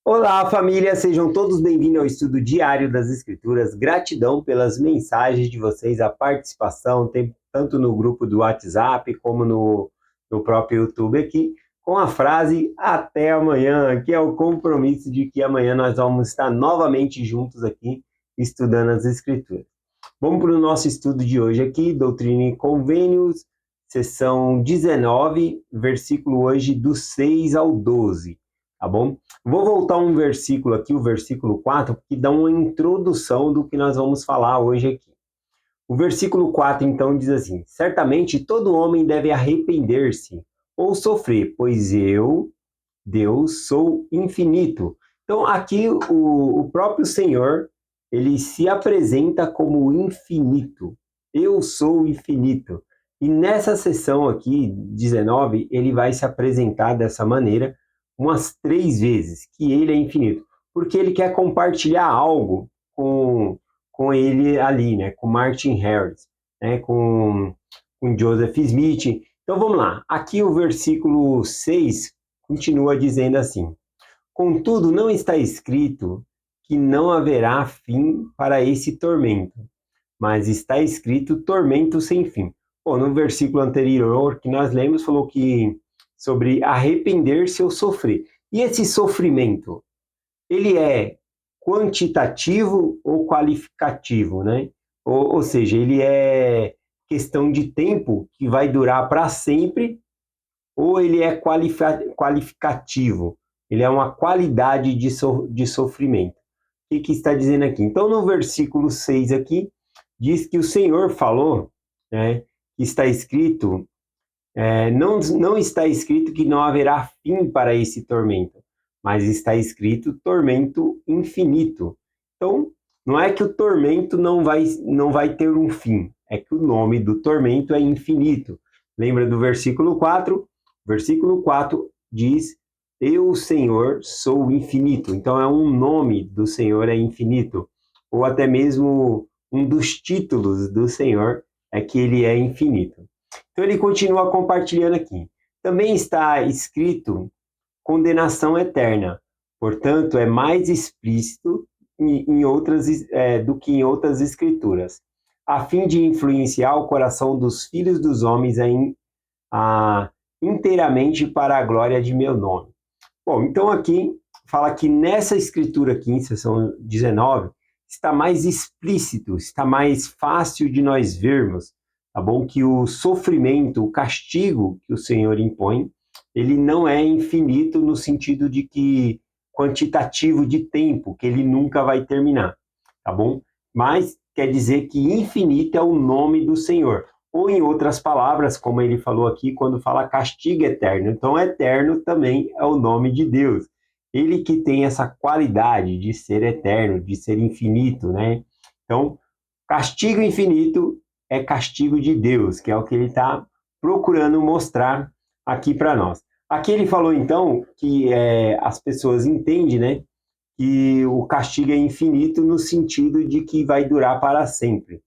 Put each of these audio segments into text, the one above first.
Olá, família, sejam todos bem-vindos ao estudo diário das Escrituras. Gratidão pelas mensagens de vocês, a participação, tanto no grupo do WhatsApp como no próprio YouTube aqui, com a frase até amanhã, que é o compromisso de que amanhã nós vamos estar novamente juntos aqui, estudando as Escrituras. Vamos para o nosso estudo de hoje aqui, Doutrina e Convênios, sessão 19, versículo hoje do 6 ao 12, tá bom? Vou voltar um versículo aqui, o versículo 4, que dá uma introdução do que nós vamos falar hoje aqui. O versículo 4, então, diz assim: certamente todo homem deve arrepender-se ou sofrer, pois eu, Deus, sou infinito. Então, aqui o próprio Senhor, ele se apresenta como infinito. Eu sou infinito. E nessa sessão aqui, 19, ele vai se apresentar dessa maneira umas 3 vezes, que ele é infinito. Porque ele quer compartilhar algo com ele ali, né? Com Martin Harris, né? Com Joseph Smith. Então vamos lá. Aqui o versículo 6 continua dizendo assim: contudo, não está escrito que não haverá fim para esse tormento, mas está escrito tormento sem fim. Bom, no versículo anterior que nós lemos, falou que sobre arrepender-se ou sofrer. E esse sofrimento, ele é quantitativo ou qualificativo, né? Ou seja, ele é questão de tempo que vai durar para sempre, ou ele é qualificativo, ele é uma qualidade de sofrimento. O que está dizendo aqui? Então, no versículo 6 aqui, diz que o Senhor falou, né, que está escrito, não está escrito que não haverá fim para esse tormento, mas está escrito tormento infinito. Então, não é que o tormento não vai ter um fim, é que o nome do tormento é infinito. Lembra do versículo 4? Versículo 4 diz: eu, Senhor, sou infinito. Então, é um nome do Senhor é infinito. Ou até mesmo um dos títulos do Senhor é que ele é infinito. Então, ele continua compartilhando aqui. Também está escrito condenação eterna. Portanto, é mais explícito do que em outras escrituras, a fim de influenciar o coração dos filhos dos homens inteiramente para a glória de meu nome. Bom, então aqui fala que nessa escritura aqui, em seção 19, está mais explícito, está mais fácil de nós vermos, tá bom? Que o sofrimento, o castigo que o Senhor impõe, ele não é infinito no sentido de que quantitativo de tempo, que ele nunca vai terminar, tá bom? Mas quer dizer que infinito é o nome do Senhor. Ou em outras palavras, como ele falou aqui, quando fala castigo eterno. Então, eterno também é o nome de Deus. Ele que tem essa qualidade de ser eterno, de ser infinito, né? Então, castigo infinito é castigo de Deus, que é o que ele está procurando mostrar aqui para nós. Aqui ele falou, então, que as pessoas entendem, né? Que o castigo é infinito no sentido de que vai durar para sempre.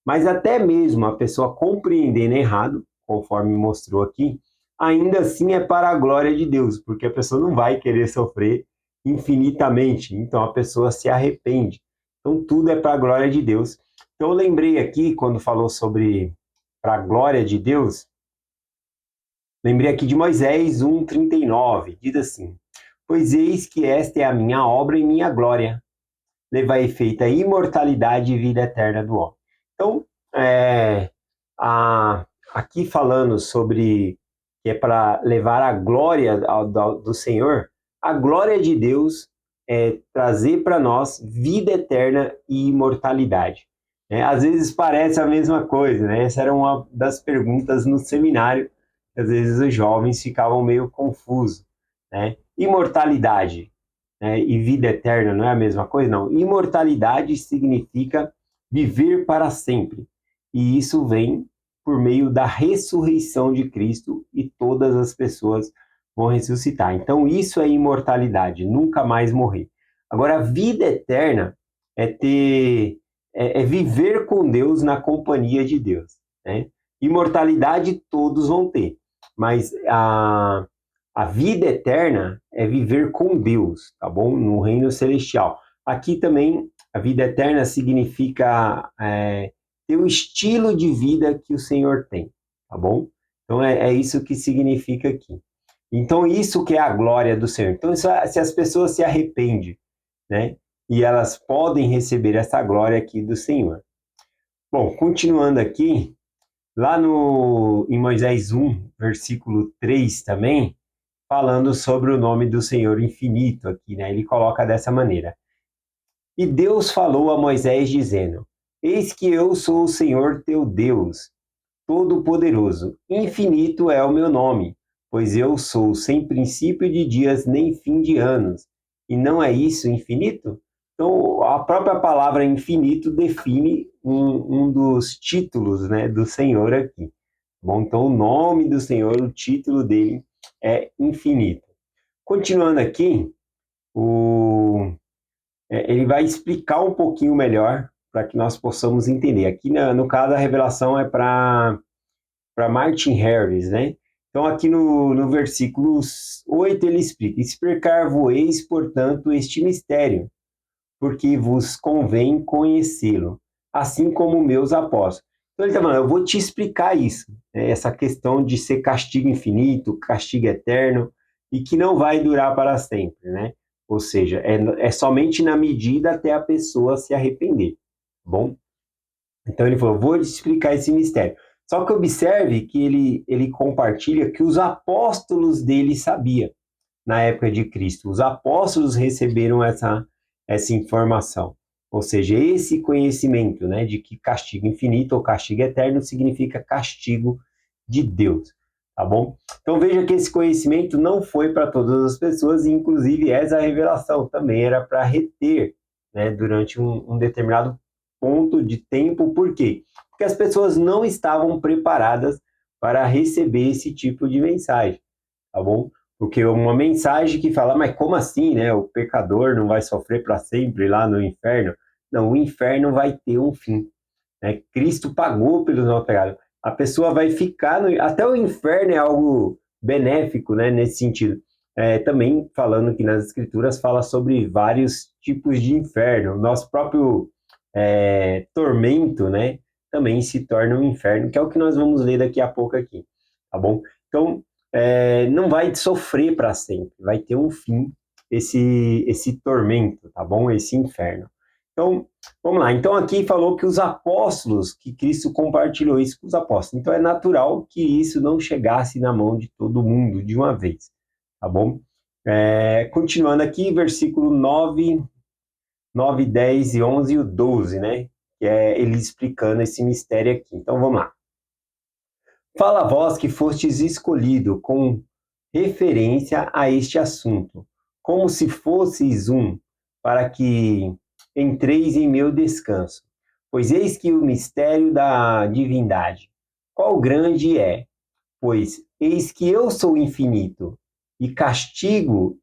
Mas até mesmo a pessoa compreendendo errado, conforme mostrou aqui, ainda assim é para a glória de Deus, porque a pessoa não vai querer sofrer infinitamente, então a pessoa se arrepende. Então tudo é para a glória de Deus. Então eu lembrei aqui, quando falou sobre para a glória de Deus, lembrei aqui de Moisés 1:39, diz assim: pois eis que esta é a minha obra e minha glória, levar efeito a imortalidade e vida eterna do homem. Então, aqui falando sobre que é para levar a glória do Senhor, a glória de Deus é trazer para nós vida eterna e imortalidade. Às vezes parece a mesma coisa, né? Essa era uma das perguntas no seminário, às vezes os jovens ficavam meio confusos, né? Imortalidade, e vida eterna não é a mesma coisa? Não. Imortalidade significa viver para sempre. E isso vem por meio da ressurreição de Cristo e todas as pessoas vão ressuscitar. Então, isso é imortalidade, nunca mais morrer. Agora, a vida eterna é viver com Deus na companhia de Deus, né? Imortalidade todos vão ter, mas A vida eterna é viver com Deus, tá bom? No reino celestial. Aqui também, a vida eterna significa ter o estilo de vida que o Senhor tem, tá bom? Então, é isso que significa aqui. Então, isso que é a glória do Senhor. Então, se as pessoas se arrependem, né? E elas podem receber essa glória aqui do Senhor. Bom, continuando aqui, lá em Moisés 1, versículo 3 também, falando sobre o nome do Senhor infinito aqui, né? Ele coloca dessa maneira. E Deus falou a Moisés dizendo: Eis que eu sou o Senhor teu Deus, Todo-Poderoso. Infinito é o meu nome, pois eu sou sem princípio de dias nem fim de anos. E não é isso infinito? Então, a própria palavra infinito define um dos títulos, né, do Senhor aqui. Bom, então, o nome do Senhor, o título dele é infinito. Continuando aqui, ele vai explicar um pouquinho melhor para que nós possamos entender. Aqui, no caso, a revelação é para Martin Harris, né? Então, aqui no versículo 8, ele explica: Explicar-vos-eis, portanto, este mistério, porque vos convém conhecê-lo, assim como meus apóstolos. Então, ele está falando: eu vou te explicar isso, né? Essa questão de ser castigo infinito, castigo eterno, e que não vai durar para sempre, né? Ou seja, é somente na medida até a pessoa se arrepender, tá bom? Então ele falou, vou te explicar esse mistério. Só que observe que ele compartilha que os apóstolos dele sabiam na época de Cristo. Os apóstolos receberam essa informação. Ou seja, esse conhecimento, né, de que castigo infinito ou castigo eterno significa castigo de Deus, tá bom? Então veja que esse conhecimento não foi para todas as pessoas, e inclusive essa revelação também era para reter, né, durante um determinado ponto de tempo. Por quê? Porque as pessoas não estavam preparadas para receber esse tipo de mensagem, tá bom? Porque uma mensagem que fala, mas como assim, né? O pecador não vai sofrer para sempre lá no inferno? Não, o inferno vai ter um fim, né? Cristo pagou pelos nossos pecados. A pessoa vai ficar até o inferno é algo benéfico, né? Nesse sentido. Também falando que nas escrituras fala sobre vários tipos de inferno. Nosso próprio tormento, né? Também se torna um inferno, que é o que nós vamos ler daqui a pouco aqui, tá bom? Então, não vai sofrer para sempre, vai ter um fim esse tormento, tá bom? Esse inferno. Então, vamos lá. Então, aqui falou que os apóstolos, que Cristo compartilhou isso com os apóstolos. Então, é natural que isso não chegasse na mão de todo mundo de uma vez, tá bom? Continuando aqui, versículo 9, 10 e 11 e o 12, né? Que é ele explicando esse mistério aqui. Então, vamos lá. Fala vós que fostes escolhido com referência a este assunto, como se fosseis um, para que entreis em meu descanso. Pois eis que o mistério da divindade, qual grande é? Pois eis que eu sou infinito, e castigo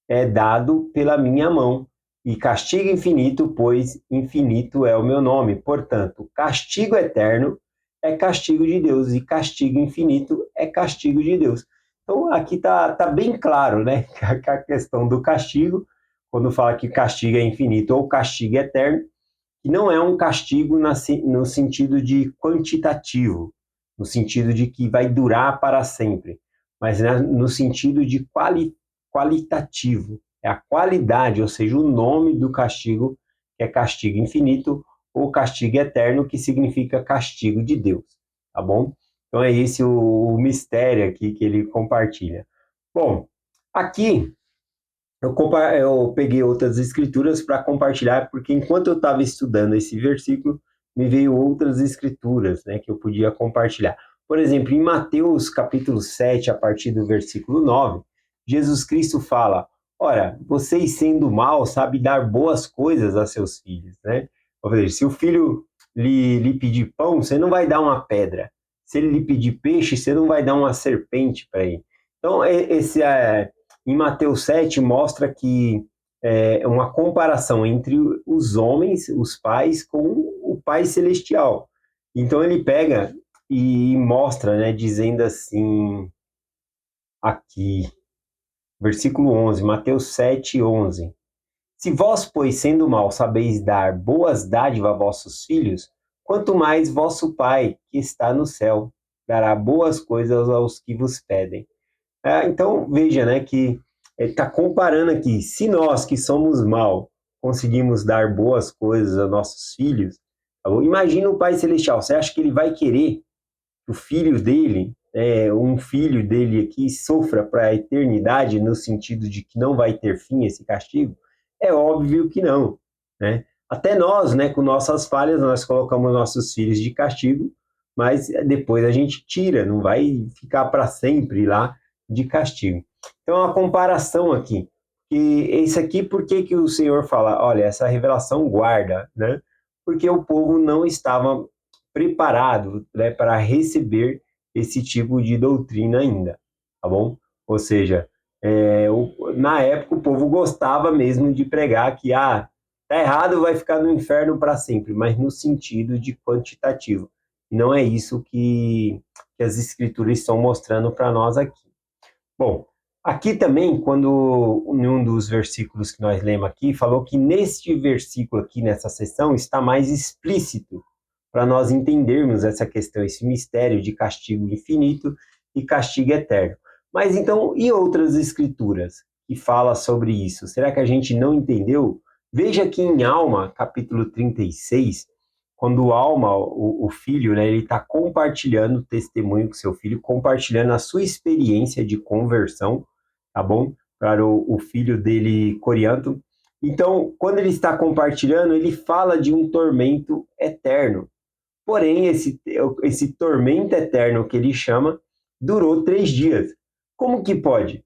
é dado pela minha mão, e castigo infinito, pois infinito é o meu nome. Portanto, castigo eterno é castigo de Deus, e castigo infinito é castigo de Deus. Então, aqui tá bem claro, né, que a questão do castigo, quando fala que castigo é infinito ou castigo eterno, que não é um castigo no sentido de quantitativo, no sentido de que vai durar para sempre, mas, né, no sentido de qualitativo. É a qualidade, ou seja, o nome do castigo, que é castigo infinito, ou castigo eterno, que significa castigo de Deus, tá bom? Então é esse o mistério aqui que ele compartilha. Bom, aqui eu peguei outras escrituras para compartilhar, porque enquanto eu estava estudando esse versículo, me veio outras escrituras, né, que eu podia compartilhar. Por exemplo, em Mateus capítulo 7, a partir do versículo 9, Jesus Cristo fala, ora, vocês sendo mal, sabe dar boas coisas a seus filhos, né? Ou seja, se o filho lhe pedir pão, você não vai dar uma pedra. Se ele lhe pedir peixe, você não vai dar uma serpente para ele. Então, em Mateus 7 mostra que é uma comparação entre os homens, os pais, com o Pai Celestial. Então ele pega e mostra, né, dizendo assim, aqui, versículo 11, Mateus 7, 11. Se vós, pois, sendo mau, sabeis dar boas dádivas a vossos filhos, quanto mais vosso Pai, que está no céu, dará boas coisas aos que vos pedem. Então, veja, né, que ele está comparando aqui. Se nós, que somos mal, conseguimos dar boas coisas aos nossos filhos, tá bom? Imagina o Pai Celestial. Você acha que ele vai querer que o filho dele, um filho dele aqui, sofra para a eternidade, no sentido de que não vai ter fim esse castigo? É óbvio que não, né? Até nós, né, com nossas falhas, nós colocamos nossos filhos de castigo, mas depois a gente tira, não vai ficar para sempre lá de castigo. Então, é uma comparação aqui. E esse aqui, por que que o Senhor fala, olha, essa revelação guarda, né? Porque o povo não estava preparado, né, para receber esse tipo de doutrina ainda, tá bom? Ou seja, na época o povo gostava mesmo de pregar que tá errado, vai ficar no inferno para sempre, mas no sentido de quantitativo. E não é isso que as escrituras estão mostrando para nós aqui. Bom, aqui também, quando em um dos versículos que nós lemos aqui, falou que neste versículo aqui, nessa seção, está mais explícito para nós entendermos essa questão, esse mistério de castigo infinito e castigo eterno. Mas então, e outras escrituras que falam sobre isso? Será que a gente não entendeu? Veja que em Alma, capítulo 36, quando o Alma, o filho, né, ele está compartilhando o testemunho com seu filho, compartilhando a sua experiência de conversão, tá bom? Para o filho dele, Corianto. Então, quando ele está compartilhando, ele fala de um tormento eterno. Porém, esse tormento eterno que ele chama, durou 3 dias. Como que pode?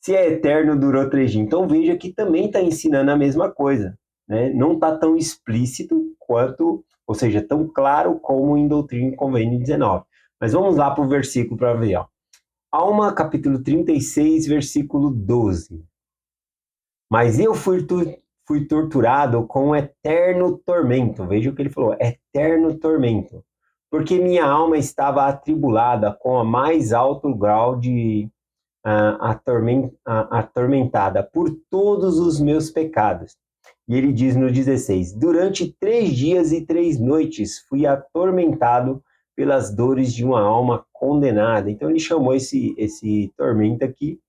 Se é eterno, durou 3 dias. Então, veja que também está ensinando a mesma coisa, né? Não está tão explícito quanto, ou seja, tão claro como em Doutrina e Convênio 19. Mas vamos lá para o versículo para ver. Ó. Alma, capítulo 36, versículo 12. Mas eu fui torturado com eterno tormento. Veja o que ele falou, eterno tormento. Porque minha alma estava atribulada com a mais alto grau de atormentada por todos os meus pecados. E ele diz no 16: durante 3 dias e 3 noites fui atormentado pelas dores de uma alma condenada. Então ele chamou esse tormento aqui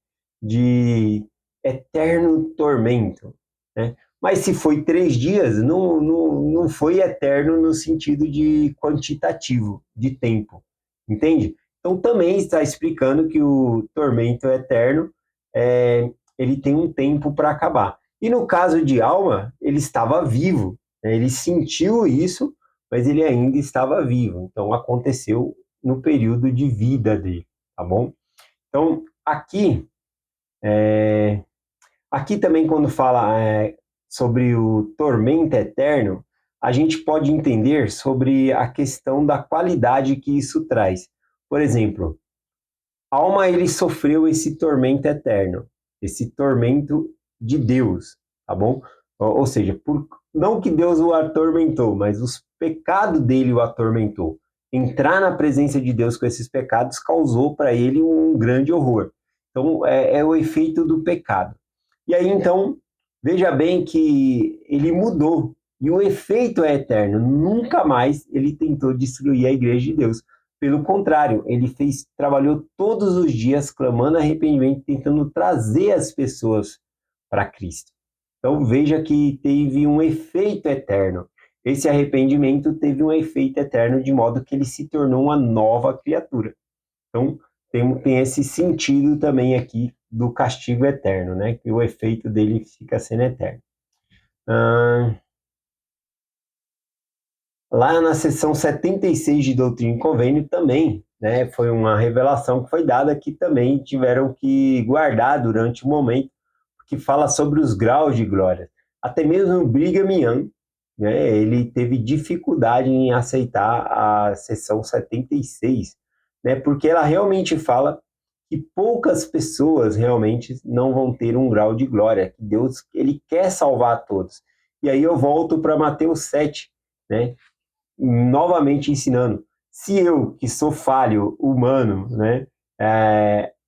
de eterno tormento, né? Mas se foi 3 dias, não foi eterno no sentido de quantitativo, de tempo, entende? Então também está explicando que o tormento eterno, ele tem um tempo para acabar. E no caso de Alma, ele estava vivo, né? Ele sentiu isso, mas ele ainda estava vivo. Então aconteceu no período de vida dele, tá bom? Então aqui também quando fala sobre o tormento eterno, a gente pode entender sobre a questão da qualidade que isso traz. Por exemplo, Alma ele sofreu esse tormento eterno, esse tormento de Deus, tá bom? Ou seja, não que Deus o atormentou, mas os pecados dele o atormentou. Entrar na presença de Deus com esses pecados causou para ele um grande horror. Então, é o efeito do pecado. E aí, então, veja bem que ele mudou. E o efeito é eterno. Nunca mais ele tentou destruir a igreja de Deus. Pelo contrário, ele trabalhou todos os dias clamando arrependimento, tentando trazer as pessoas para Cristo. Então veja que teve um efeito eterno. Esse arrependimento teve um efeito eterno de modo que ele se tornou uma nova criatura. Então tem esse sentido também aqui do castigo eterno, né? Que o efeito dele fica sendo eterno. Lá na seção 76 de Doutrina e Convênio também, né, foi uma revelação que foi dada que também tiveram que guardar durante o momento, que fala sobre os graus de glória. Até mesmo o Brigham Young, né, ele teve dificuldade em aceitar a seção 76, né, porque ela realmente fala que poucas pessoas realmente não vão ter um grau de glória, que Deus ele quer salvar todos. E aí eu volto para Mateus 7, né, novamente ensinando. Se eu, que sou falho, humano, né,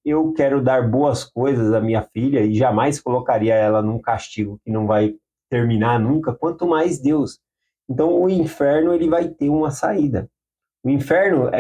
eu quero dar boas coisas à minha filha e jamais colocaria ela num castigo que não vai terminar nunca, quanto mais Deus. Então o inferno ele vai ter uma saída. O inferno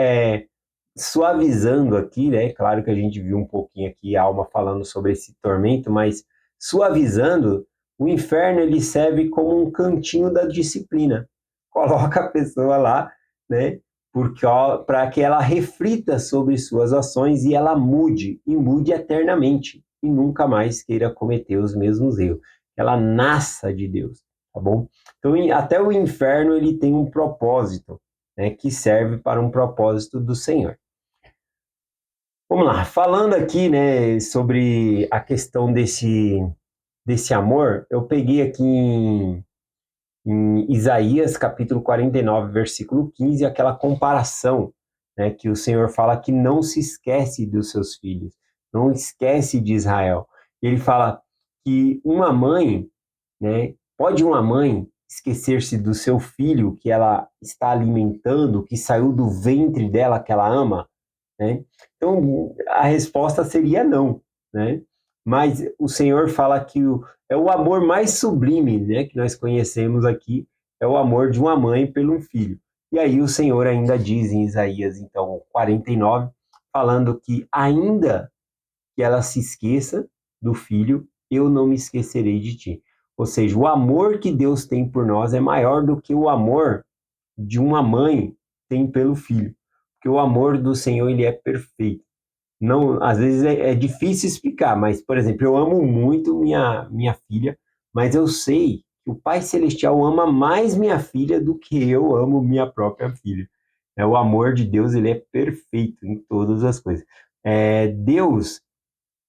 suavizando aqui, né? Claro que a gente viu um pouquinho aqui a alma falando sobre esse tormento, mas suavizando, o inferno ele serve como um cantinho da disciplina. Coloca a pessoa lá, né? Porque para que ela reflita sobre suas ações e ela mude, e mude eternamente, e nunca mais queira cometer os mesmos erros. Ela nasça de Deus, tá bom? Então, até o inferno ele tem um propósito, né, que serve para um propósito do Senhor. Vamos lá, falando aqui, né, sobre a questão desse amor, eu peguei aqui em Isaías, capítulo 49, versículo 15, aquela comparação, né, que o Senhor fala que não se esquece dos seus filhos, não esquece de Israel. Ele fala que uma mãe, né, pode uma mãe esquecer-se do seu filho que ela está alimentando, que saiu do ventre dela, que ela ama, né? Então, a resposta seria não, né? Mas o Senhor fala que é o amor mais sublime, né, que nós conhecemos aqui, é o amor de uma mãe pelo filho. E aí o Senhor ainda diz em Isaías, então, 49, falando que ainda que ela se esqueça do filho, eu não me esquecerei de ti. Ou seja, o amor que Deus tem por nós é maior do que o amor de uma mãe tem pelo filho. Porque o amor do Senhor, ele é perfeito. Não, às vezes é difícil explicar, mas, por exemplo, eu amo muito minha filha, mas eu sei que o Pai Celestial ama mais minha filha do que eu amo minha própria filha. O amor de Deus, ele é perfeito em todas as coisas. Deus,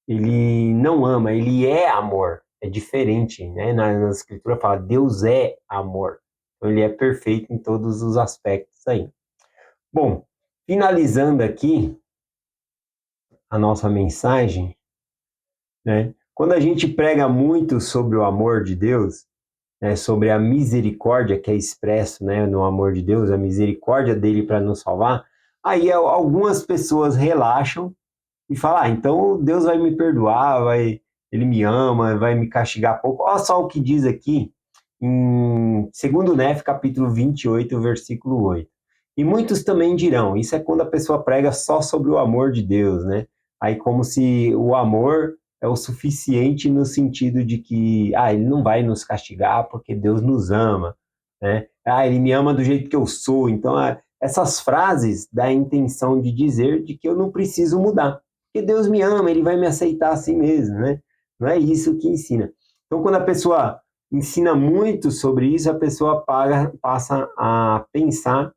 ele não ama, ele é amor. É diferente, né? Na Escritura fala, Deus é amor. Então, ele é perfeito em todos os aspectos aí. Bom, finalizando aqui a nossa mensagem, né? Quando a gente prega muito sobre o amor de Deus, né, sobre a misericórdia que é expresso, né, no amor de Deus, a misericórdia dele para nos salvar, aí algumas pessoas relaxam e falam, então Deus vai me perdoar, ele me ama, vai me castigar pouco. Olha só o que diz aqui em 2 Nef, capítulo 28, versículo 8. E muitos também dirão, isso é quando a pessoa prega só sobre o amor de Deus, né? Aí como se o amor é o suficiente no sentido de que, ele não vai nos castigar porque Deus nos ama, né? Ele me ama do jeito que eu sou. Então, essas frases dão a intenção de dizer de que eu não preciso mudar, porque Deus me ama, ele vai me aceitar assim mesmo, né? Não é isso que ensina. Então, quando a pessoa ensina muito sobre isso, a pessoa passa a pensar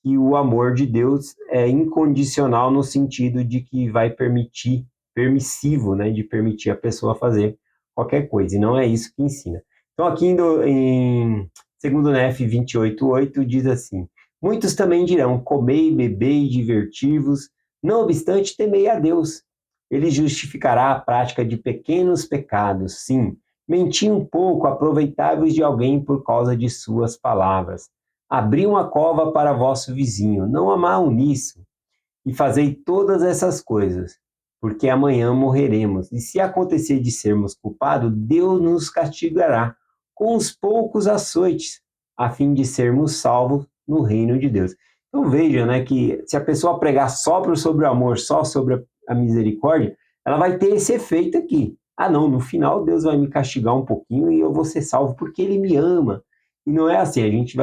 que o amor de Deus é incondicional no sentido de que vai permitir, permissivo, né, de permitir a pessoa fazer qualquer coisa, e não é isso que ensina. Então, aqui em 2 Nef 28:8 diz assim: muitos também dirão, comei, bebei, divertivos, não obstante, temei a Deus. Ele justificará a prática de pequenos pecados, sim, menti um pouco, aproveitáveis de alguém por causa de suas palavras. Abri uma cova para vosso vizinho, não há mal nisso, e fazei todas essas coisas, porque amanhã morreremos. E se acontecer de sermos culpados, Deus nos castigará com os poucos açoites, a fim de sermos salvos no reino de Deus. Então veja, né, que se a pessoa pregar só sobre o amor, só sobre a misericórdia, ela vai ter esse efeito aqui. Não, no final Deus vai me castigar um pouquinho e eu vou ser salvo porque Ele me ama. E não é assim, a gente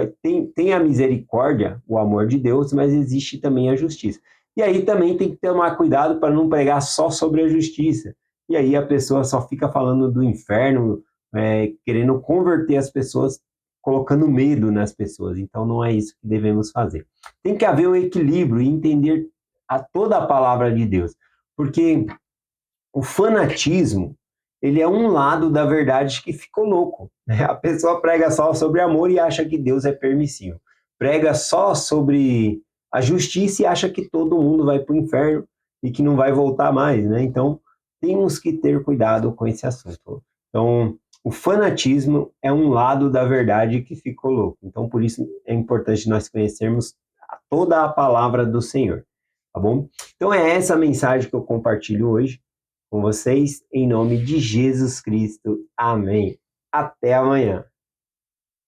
tem a misericórdia, o amor de Deus, mas existe também a justiça. E aí também tem que tomar cuidado para não pregar só sobre a justiça. E aí a pessoa só fica falando do inferno, querendo converter as pessoas, colocando medo nas pessoas. Então não é isso que devemos fazer. Tem que haver um equilíbrio e entender toda a palavra de Deus. Porque o fanatismo, ele é um lado da verdade que ficou louco, né? A pessoa prega só sobre amor e acha que Deus é permissivo. Prega só sobre a justiça e acha que todo mundo vai para o inferno e que não vai voltar mais, né? Então, temos que ter cuidado com esse assunto. Então, o fanatismo é um lado da verdade que ficou louco. Então, por isso é importante nós conhecermos toda a palavra do Senhor. tá bom? Então é essa a mensagem que eu compartilho hoje com vocês, em nome de Jesus Cristo. Amém. Até amanhã.